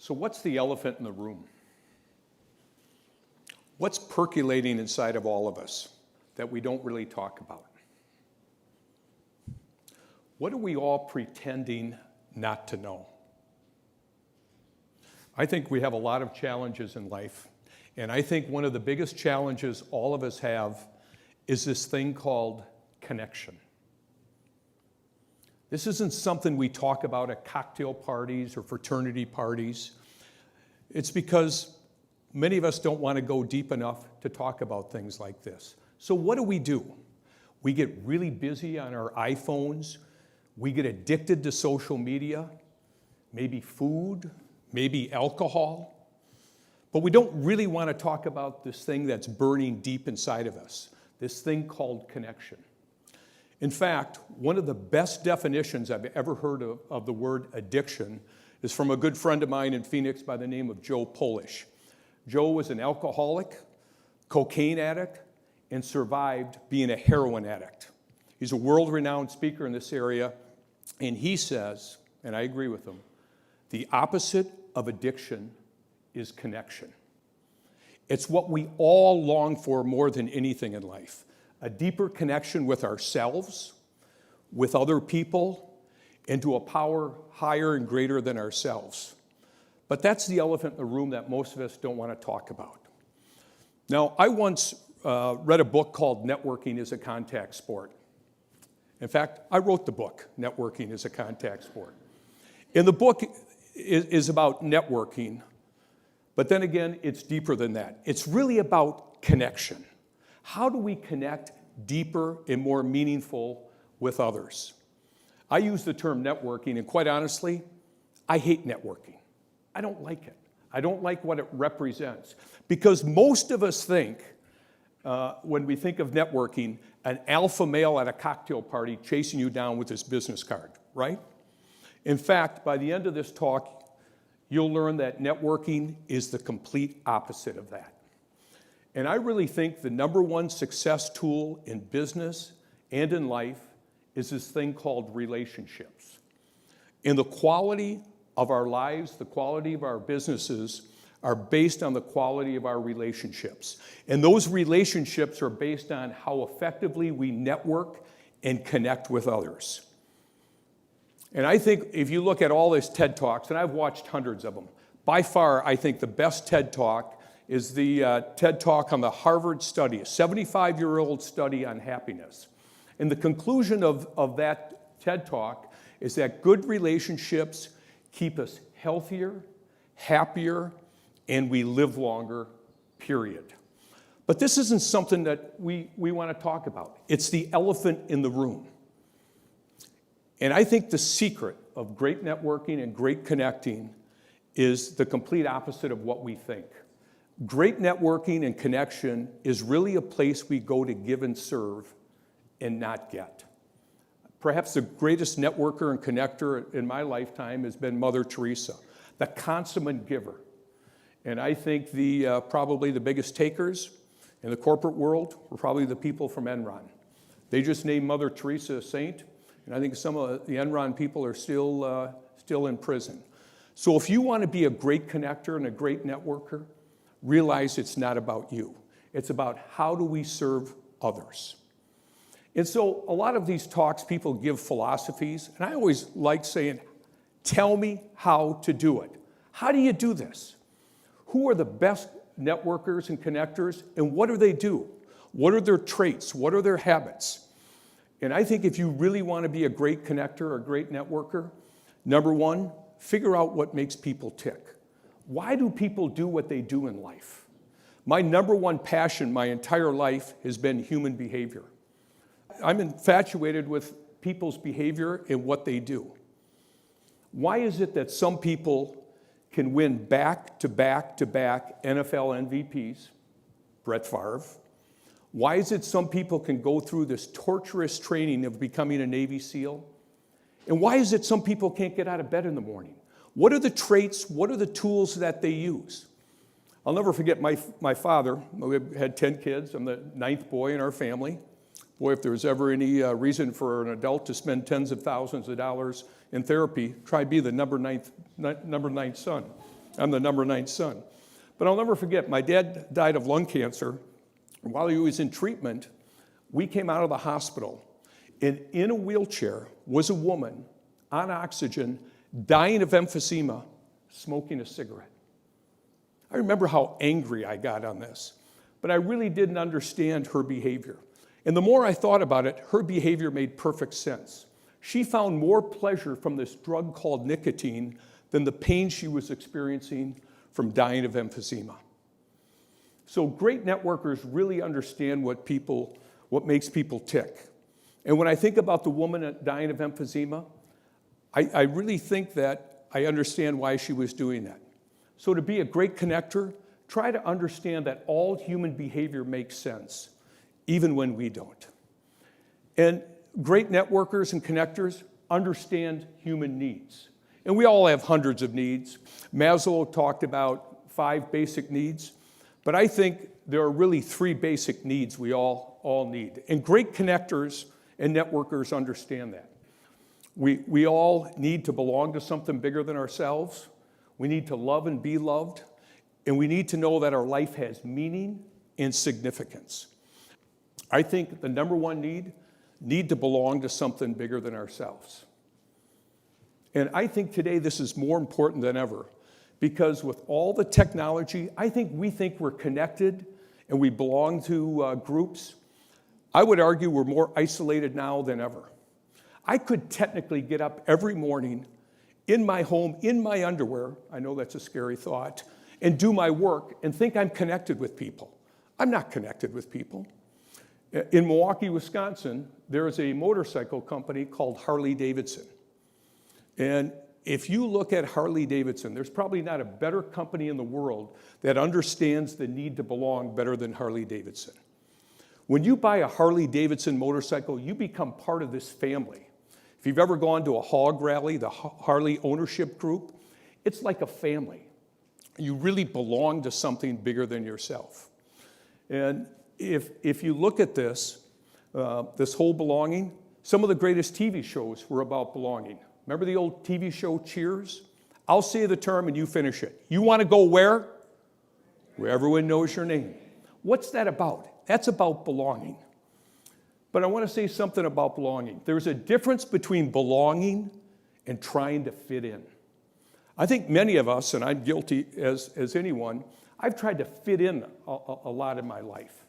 So what's the elephant in the room? What's percolating inside of all of us that we don't really talk about? What are we all pretending not to know? I think we have a lot of challenges in life, and I think one of the biggest challenges all of us have is this thing called connection. This isn't something we talk about at cocktail parties or fraternity parties. It's because many of us don't want to go deep enough to talk about things like this. So what do? We get really busy on our iPhones. We get addicted to social media, maybe food, maybe alcohol. But we don't really want to talk about this thing that's burning deep inside of us, this thing called connection. In fact, one of the best definitions I've ever heard of the word addiction is from a good friend of mine in Phoenix by the name of Joe Polish. Joe was an alcoholic, cocaine addict, and survived being a heroin addict. He's a world-renowned speaker in this area, and he says, and I agree with him, the opposite of addiction is connection. It's what we all long for more than anything in life. A deeper connection with ourselves, with other people, and to a power higher and greater than ourselves. But that's the elephant in the room that most of us don't want to talk about. Now, I once read a book called Networking is a Contact Sport. In fact, I wrote the book, Networking is a Contact Sport. And the book is about networking, but then again, it's deeper than that. It's really about connection. How do we connect deeper and more meaningful with others? I use the term networking, and quite honestly, I hate networking. I don't like it. I don't like what it represents. Because most of us think, when we think of networking, an alpha male at a cocktail party chasing you down with his business card, right? In fact, by the end of this talk, you'll learn that networking is the complete opposite of that. And I really think the number one success tool in business and in life is this thing called relationships. And the quality of our lives, the quality of our businesses are based on the quality of our relationships. And those relationships are based on how effectively we network and connect with others. And I think if you look at all these TED Talks, and I've watched hundreds of them, by far I think the best TED Talk is the TED Talk on the Harvard study, a 75-year-old study on happiness. And the conclusion of that TED Talk is that good relationships keep us healthier, happier, and we live longer, period. But this isn't something that we want to talk about. It's the elephant in the room. And I think the secret of great networking and great connecting is the complete opposite of what we think. Great networking and connection is really a place we go to give and serve and not get. Perhaps the greatest networker and connector in my lifetime has been Mother Teresa, the consummate giver. And I think probably the biggest takers in the corporate world were probably the people from Enron. They just named Mother Teresa a saint, and I think some of the Enron people are still in prison. So if you want to be a great connector and a great networker, realize it's not about you. It's about how do we serve others. And so a lot of these talks, people give philosophies, and I always like saying, tell me how to do it. How do you do this? Who are the best networkers and connectors, and what do they do? What are their traits? What are their habits? And I think if you really want to be a great connector or a great networker, number one, figure out what makes people tick. Why do people do what they do in life? My number one passion my entire life has been human behavior. I'm infatuated with people's behavior and what they do. Why is it that some people can win back-to-back-to-back NFL MVPs, Brett Favre? Why is it some people can go through this torturous training of becoming a Navy SEAL? And why is it some people can't get out of bed in the morning? What are the traits, what are the tools that they use? I'll never forget my father. We had 10 kids. I'm the 9th boy in our family. Boy, if there was ever any reason for an adult to spend tens of thousands of dollars in therapy, try be the number ninth son. I'm the number 9 son. But I'll never forget, my dad died of lung cancer. While he was in treatment, we came out of the hospital, and in a wheelchair was a woman on oxygen, dying of emphysema, smoking a cigarette. I remember how angry I got on this, but I really didn't understand her behavior. And the more I thought about it, her behavior made perfect sense. She found more pleasure from this drug called nicotine than the pain she was experiencing from dying of emphysema. So great networkers really understand what makes people tick. And when I think about the woman dying of emphysema, I really think that I understand why she was doing that. So to be a great connector, try to understand that all human behavior makes sense, even when we don't. And great networkers and connectors understand human needs. And we all have hundreds of needs. Maslow talked about 5 basic needs, but I think there are really 3 basic needs we all need. And great connectors and networkers understand that. We all need to belong to something bigger than ourselves. We need to love and be loved. And we need to know that our life has meaning and significance. I think the number 1 need to belong to something bigger than ourselves. And I think today this is more important than ever, because with all the technology, I think we're connected and we belong to groups. I would argue we're more isolated now than ever. I could technically get up every morning in my home, in my underwear, I know that's a scary thought, and do my work and think I'm connected with people. I'm not connected with people. In Milwaukee, Wisconsin, there is a motorcycle company called Harley-Davidson. And if you look at Harley-Davidson, there's probably not a better company in the world that understands the need to belong better than Harley-Davidson. When you buy a Harley-Davidson motorcycle, you become part of this family. If you've ever gone to a hog rally, the Harley ownership group, it's like a family. You really belong to something bigger than yourself. And if you look at this whole belonging, some of the greatest TV shows were about belonging. Remember the old TV show Cheers? I'll say the term and you finish it. You want to go where? Where everyone knows your name. What's that about? That's about belonging. But I want to say something about belonging. There's a difference between belonging and trying to fit in. I think many of us, and I'm guilty as anyone, I've tried to fit in a lot in my life.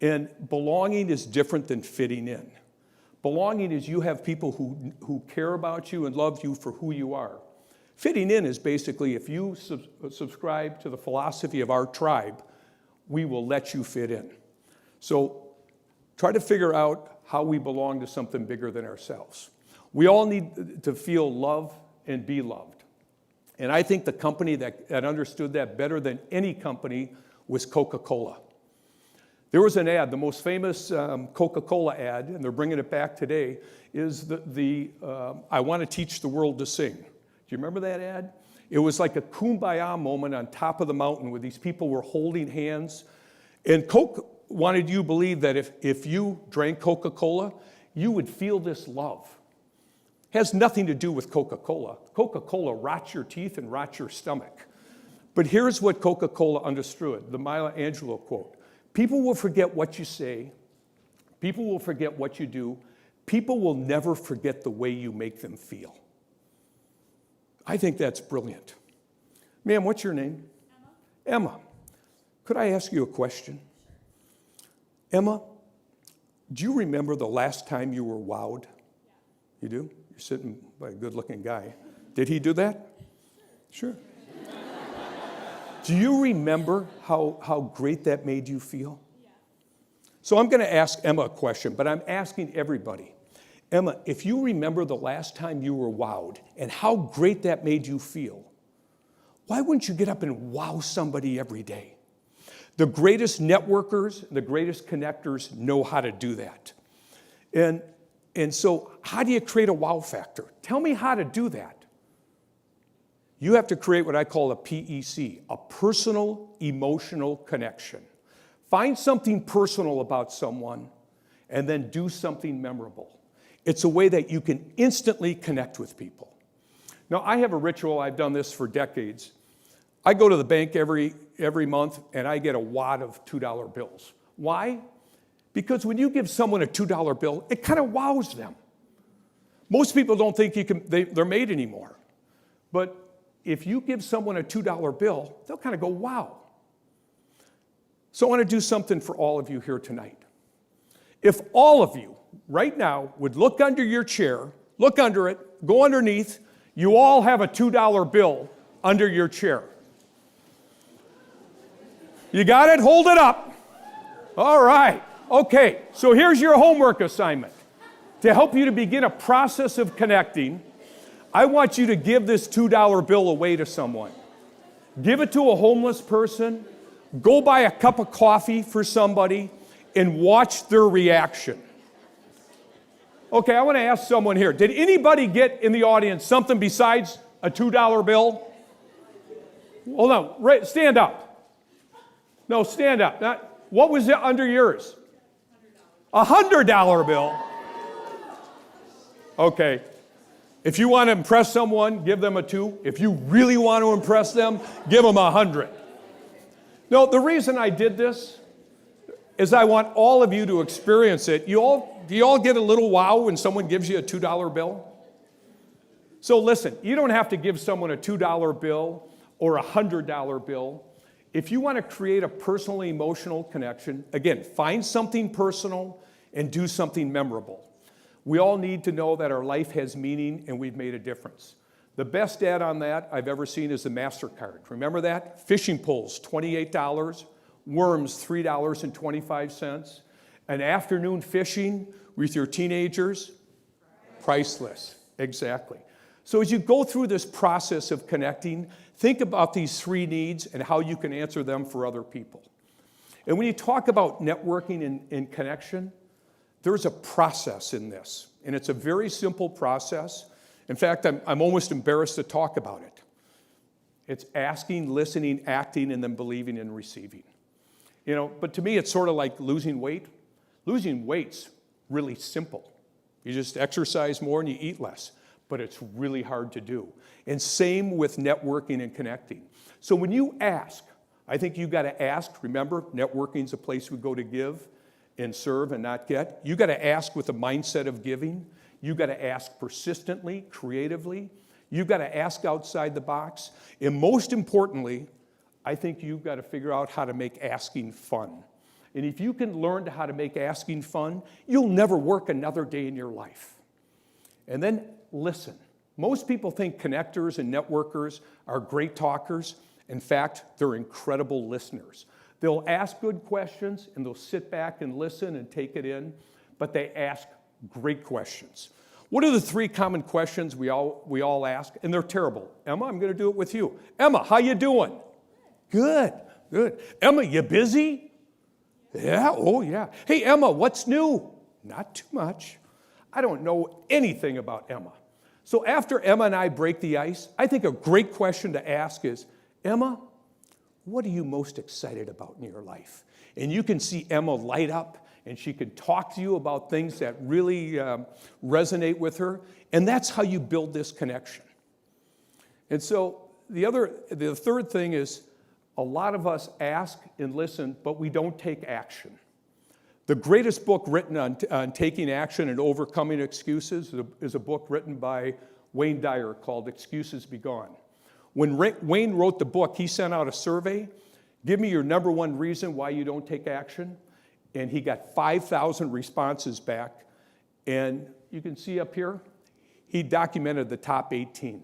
And belonging is different than fitting in. Belonging is you have people who care about you and love you for who you are. Fitting in is basically if you subscribe to the philosophy of our tribe, we will let you fit in. So try to figure out how we belong to something bigger than ourselves. We all need to feel love and be loved. And I think the company that understood that better than any company was Coca-Cola. There was an ad, the most famous Coca-Cola ad, and they're bringing it back today, is the I want to teach the world to sing. Do you remember that ad? It was like a kumbaya moment on top of the mountain where these people were holding hands. And Coke wanted you to believe that if you drank Coca-Cola, you would feel this love. It has nothing to do with Coca-Cola. Coca-Cola rots your teeth and rots your stomach. But here's what Coca-Cola understood, the Maya Angelou quote. People will forget what you say. People will forget what you do. People will never forget the way you make them feel. I think that's brilliant. Ma'am, what's your name? Emma. Emma. Could I ask you a question? Emma, do you remember the last time you were wowed? You do? You're sitting by a good-looking guy. Did he do that? Sure. Do you remember how great that made you feel? Yeah. So I'm going to ask Emma a question, but I'm asking everybody. Emma, if you remember the last time you were wowed and how great that made you feel, why wouldn't you get up and wow somebody every day? The greatest networkers, the greatest connectors know how to do that. And so how do you create a wow factor? Tell me how to do that. You have to create what I call a PEC, a personal emotional connection. Find something personal about someone and then do something memorable. It's a way that you can instantly connect with people. Now, I have a ritual, I've done this for decades. I go to the bank every month and I get a wad of $2 bills. Why? Because when you give someone a $2 bill, it kind of wows them. Most people don't think they're made anymore. But if you give someone a $2 bill, they'll kind of go, wow. So I want to do something for all of you here tonight. If all of you right now would look under your chair, look under it, go underneath, you all have a $2 bill under your chair. You got it? Hold it up. All right. Okay, so here's your homework assignment. To help you to begin a process of connecting, I want you to give this $2 bill away to someone. Give it to a homeless person. Go buy a cup of coffee for somebody and watch their reaction. Okay, I want to ask someone here. Did anybody get in the audience something besides a $2 bill? Hold on, stand up. No, stand up. What was it under yours? $100. A $100 bill. Okay. If you want to impress someone, give them a 2. If you really want to impress them, give them 100. No, the reason I did this is I want all of you to experience it. Do you all get a little wow when someone gives you a $2 bill? So listen, you don't have to give someone a $2 bill or a $100 bill. If you want to create a personal emotional connection, again, find something personal and do something memorable. We all need to know that our life has meaning and we've made a difference. The best ad on that I've ever seen is the MasterCard. Remember that? Fishing poles, $28. Worms, $3.25. An afternoon fishing with your teenagers, priceless. Exactly. So as you go through this process of connecting, think about these 3 needs and how you can answer them for other people. And when you talk about networking and connection, there's a process in this, and it's a very simple process. In fact, I'm almost embarrassed to talk about it. It's asking, listening, acting, and then believing and receiving. But to me, it's sort of like losing weight. Losing weight's really simple. You just exercise more and you eat less, but it's really hard to do. And same with networking and connecting. So when you ask, I think you've got to ask. Remember, networking's a place we go to give and serve and not get. You got to ask with a mindset of giving. You got to ask persistently, creatively. You got to ask outside the box. And most importantly, I think you've got to figure out how to make asking fun. And if you can learn how to make asking fun, you'll never work another day in your life. And then listen. Most people think connectors and networkers are great talkers. In fact, they're incredible listeners. They'll ask good questions, and they'll sit back and listen and take it in, but they ask great questions. What are the 3 common questions we all ask? And they're terrible. Emma, I'm going to do it with you. Emma, how you doing? Good. Emma, you busy? Yeah, oh yeah. Hey, Emma, what's new? Not too much. I don't know anything about Emma. So after Emma and I break the ice, I think a great question to ask is, Emma, what are you most excited about in your life? And you can see Emma light up, and she can talk to you about things that really resonate with her, and that's how you build this connection. And so the third thing is, a lot of us ask and listen, but we don't take action. The greatest book written on taking action and overcoming excuses is a book written by Wayne Dyer called Excuses Be Gone. When Wayne wrote the book, he sent out a survey, give me your number 1 reason why you don't take action, and he got 5,000 responses back, and you can see up here, he documented the top 18.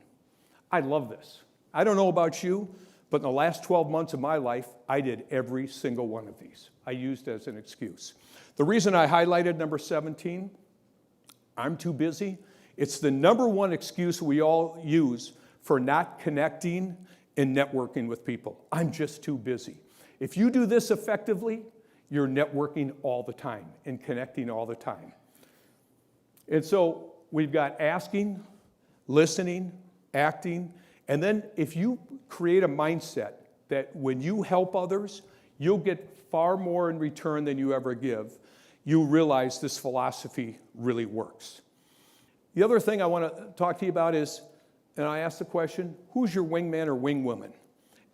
I love this. I don't know about you, but in the last 12 months of my life, I did every single one of these. I used as an excuse. The reason I highlighted number 17, I'm too busy, it's the number 1 excuse we all use for not connecting and networking with people. I'm just too busy. If you do this effectively, you're networking all the time and connecting all the time. And so we've got asking, listening, acting, and then if you create a mindset that when you help others, you'll get far more in return than you ever give, you realize this philosophy really works. The other thing I want to talk to you about is, and I asked the question, who's your wingman or wingwoman?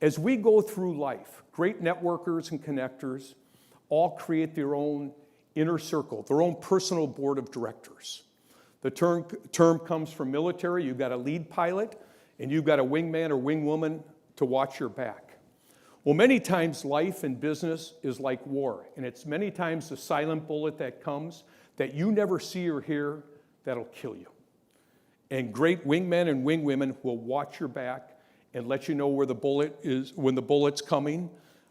As we go through life, great networkers and connectors all create their own inner circle, their own personal board of directors. The term comes from military. You've got a lead pilot, and you've got a wingman or wingwoman to watch your back. Well, many times life and business is like war, and it's many times the silent bullet that comes that you never see or hear that'll kill you. And great wingmen and wingwomen will watch your back and let you know where the bullet is, when the bullet's coming,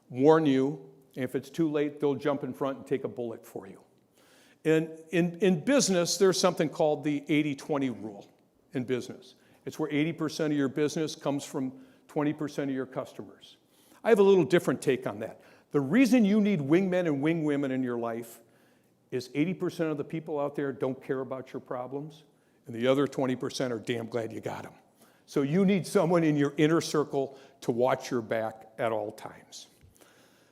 warn you, and if it's too late, they'll jump in front and take a bullet for you. And in business, there's something called the 80-20 rule in business. It's where 80% of your business comes from 20% of your customers. I have a little different take on that. The reason you need wingmen and wingwomen in your life is 80% of the people out there don't care about your problems, and the other 20% are damn glad you got them. So you need someone in your inner circle to watch your back at all times.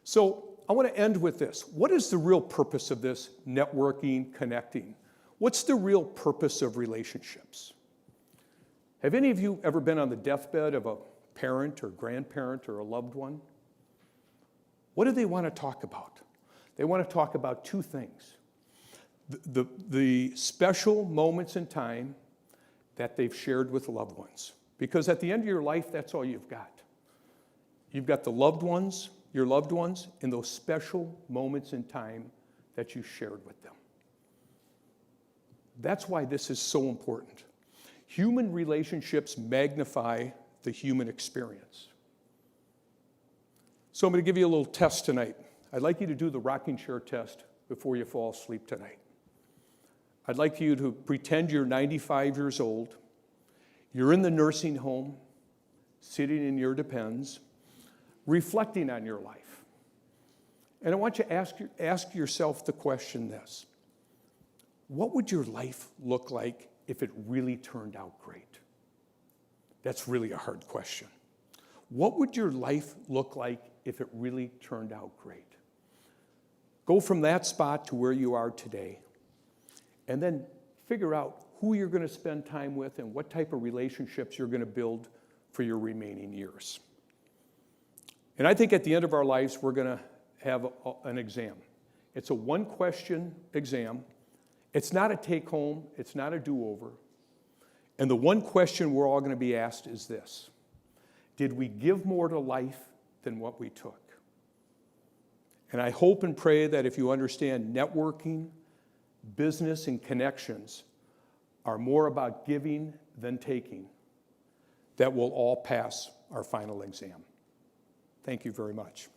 So I want to end with this. What is the real purpose of this networking, connecting? What's the real purpose of relationships? Have any of you ever been on the deathbed of a parent or grandparent or a loved one? What do they want to talk about? They want to talk about two things. The special moments in time that they've shared with loved ones. Because at the end of your life, that's all you've got. You've got the loved ones, your loved ones, and those special moments in time that you shared with them. That's why this is so important. Human relationships magnify the human experience. So I'm going to give you a little test tonight. I'd like you to do the rocking chair test before you fall asleep tonight. I'd like you to pretend you're 95 years old. You're in the nursing home, sitting in your Depends, reflecting on your life. And I want you to ask yourself the question this: what would your life look like if it really turned out great? That's really a hard question. What would your life look like if it really turned out great? Go from that spot to where you are today, and then figure out who you're going to spend time with and what type of relationships you're going to build for your remaining years. And I think at the end of our lives, we're going to have an exam. It's a one-question exam. It's not a take-home. It's not a do-over. And the one question we're all going to be asked is this: did we give more to life than what we took? And I hope and pray that if you understand networking, business, and connections are more about giving than taking, that we'll all pass our final exam. Thank you very much.